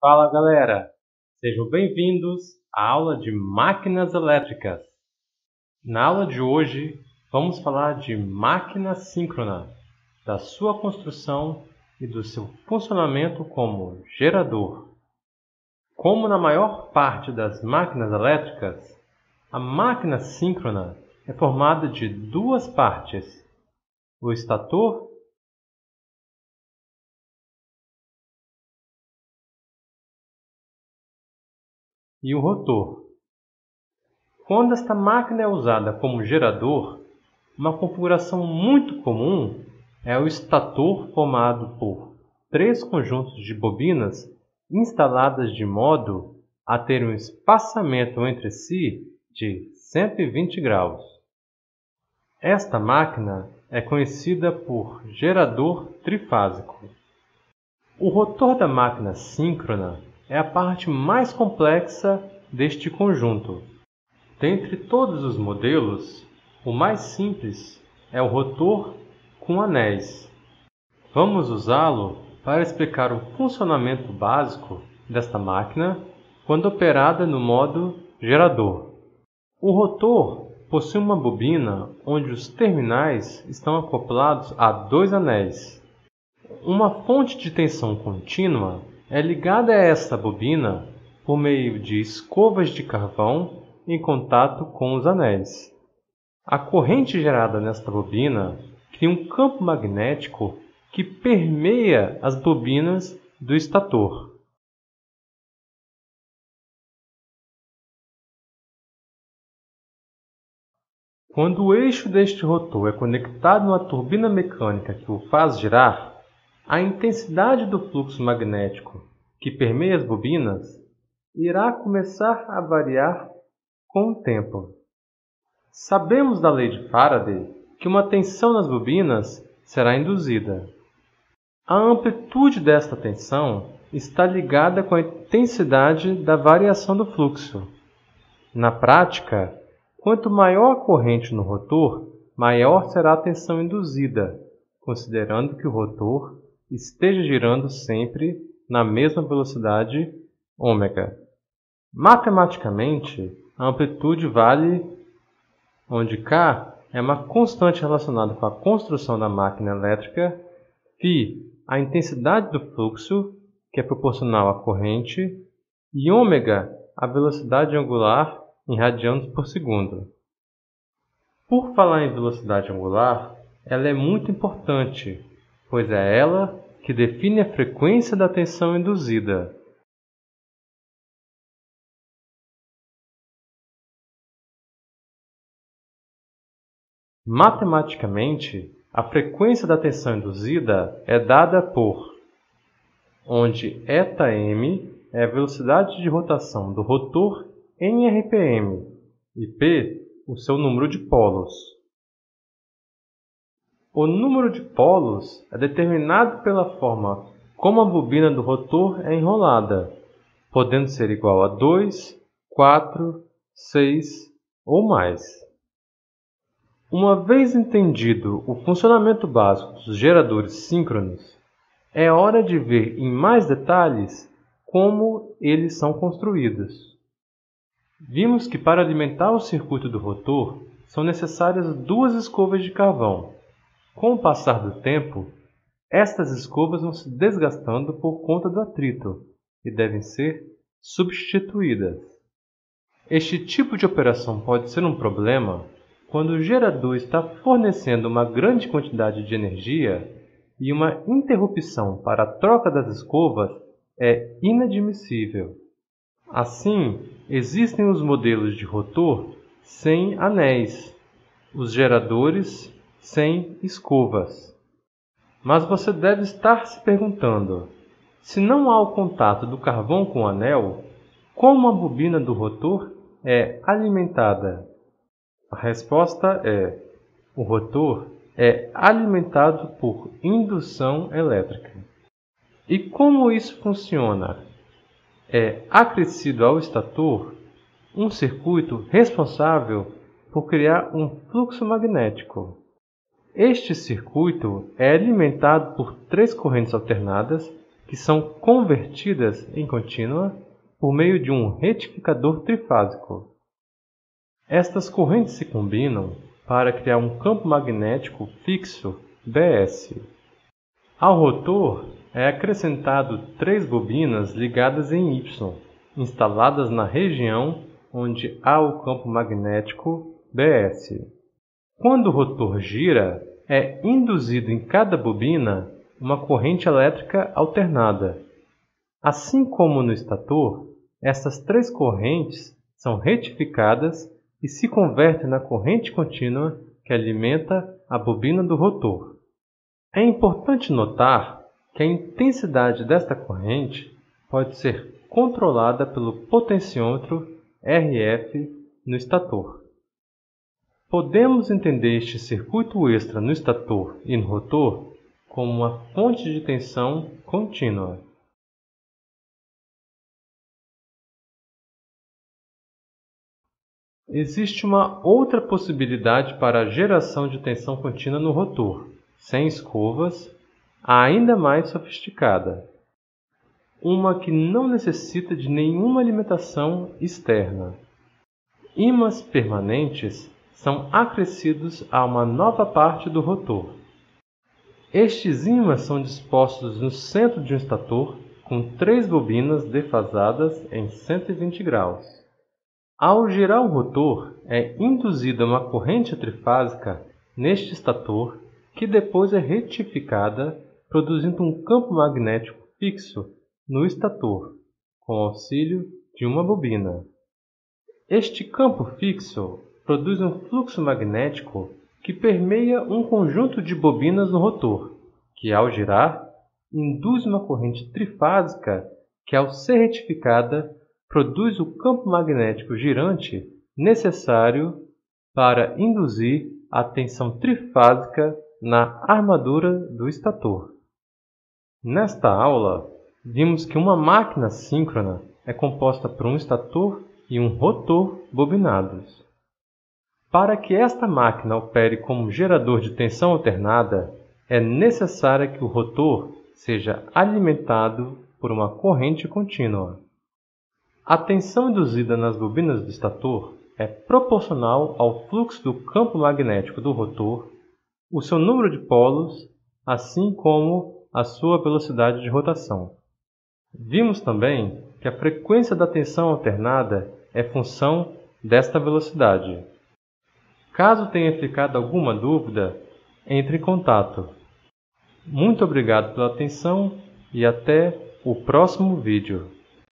Fala galera, sejam bem-vindos à aula de máquinas elétricas. Na aula de hoje vamos falar de máquina síncrona, da sua construção e do seu funcionamento como gerador. Como na maior parte das máquinas elétricas, a máquina síncrona é formada de duas partes, o estator e o rotor. Quando esta máquina é usada como gerador, uma configuração muito comum é o estator formado por 3 conjuntos de bobinas instaladas de modo a ter um espaçamento entre si de 120 graus. Esta máquina é conhecida por gerador trifásico. O rotor da máquina síncrona é a parte mais complexa deste conjunto. Dentre todos os modelos, o mais simples é o rotor com anéis. Vamos usá-lo para explicar o funcionamento básico desta máquina quando operada no modo gerador. O rotor possui uma bobina onde os terminais estão acoplados a 2 anéis. Uma fonte de tensão contínua é ligada a esta bobina por meio de escovas de carvão em contato com os anéis. A corrente gerada nesta bobina cria um campo magnético que permeia as bobinas do estator. Quando o eixo deste rotor é conectado a uma turbina mecânica que o faz girar, a intensidade do fluxo magnético que permeia as bobinas irá começar a variar com o tempo. Sabemos da lei de Faraday que uma tensão nas bobinas será induzida. A amplitude desta tensão está ligada com a intensidade da variação do fluxo. Na prática, quanto maior a corrente no rotor, maior será a tensão induzida, considerando que o rotor esteja girando sempre na mesma velocidade ômega. Matematicamente, a amplitude vale onde K é uma constante relacionada com a construção da máquina elétrica, φ, a intensidade do fluxo, que é proporcional à corrente, e ômega, a velocidade angular em radianos por segundo. Por falar em velocidade angular, ela é muito importante, pois é ela que define a frequência da tensão induzida. Matematicamente, a frequência da tensão induzida é dada por onde ℏm é a velocidade de rotação do rotor em RPM e P o seu número de polos. O número de polos é determinado pela forma como a bobina do rotor é enrolada, podendo ser igual a 2, 4, 6 ou mais. Uma vez entendido o funcionamento básico dos geradores síncronos, é hora de ver em mais detalhes como eles são construídos. Vimos que para alimentar o circuito do rotor são necessárias 2 escovas de carvão. Com o passar do tempo, estas escovas vão se desgastando por conta do atrito e devem ser substituídas. Este tipo de operação pode ser um problema quando o gerador está fornecendo uma grande quantidade de energia e uma interrupção para a troca das escovas é inadmissível. Assim, existem os modelos de rotor sem anéis, os geradores sem escovas. Mas você deve estar se perguntando, se não há o contato do carvão com o anel, como a bobina do rotor é alimentada? A resposta é: o rotor é alimentado por indução elétrica. E como isso funciona? É acrescido ao estator um circuito responsável por criar um fluxo magnético. Este circuito é alimentado por 3 correntes alternadas que que são convertidas em contínua por meio de um retificador trifásico. Estas correntes se combinam para criar um campo magnético fixo BS. Ao rotor é acrescentado 3 bobinas ligadas em Y, instaladas na região onde há o campo magnético BS. Quando o rotor gira, é induzido em cada bobina uma corrente elétrica alternada. Assim como no estator, essas 3 correntes são retificadas e se convertem na corrente contínua que alimenta a bobina do rotor. É importante notar que a intensidade desta corrente pode ser controlada pelo potenciômetro RF no estator. Podemos entender este circuito extra no estator e no rotor como uma fonte de tensão contínua. Existe uma outra possibilidade para a geração de tensão contínua no rotor, sem escovas, ainda mais sofisticada. Uma que não necessita de nenhuma alimentação externa. Ímãs permanentes são acrescidos a uma nova parte do rotor. Estes ímãs são dispostos no centro de um estator com 3 bobinas defasadas em 120 graus. Ao girar o rotor, é induzida uma corrente trifásica neste estator, que depois é retificada, produzindo um campo magnético fixo no estator, com auxílio de uma bobina. Este campo fixo produz um fluxo magnético que permeia um conjunto de bobinas no rotor, que ao girar, induz uma corrente trifásica que, ao ser retificada, produz o campo magnético girante necessário para induzir a tensão trifásica na armadura do estator. Nesta aula, vimos que uma máquina síncrona é composta por um estator e um rotor bobinados. Para que esta máquina opere como gerador de tensão alternada, é necessário que o rotor seja alimentado por uma corrente contínua. A tensão induzida nas bobinas do estator é proporcional ao fluxo do campo magnético do rotor, o seu número de polos, assim como a sua velocidade de rotação. Vimos também que a frequência da tensão alternada é função desta velocidade. Caso tenha ficado alguma dúvida, entre em contato. Muito obrigado pela atenção e até o próximo vídeo.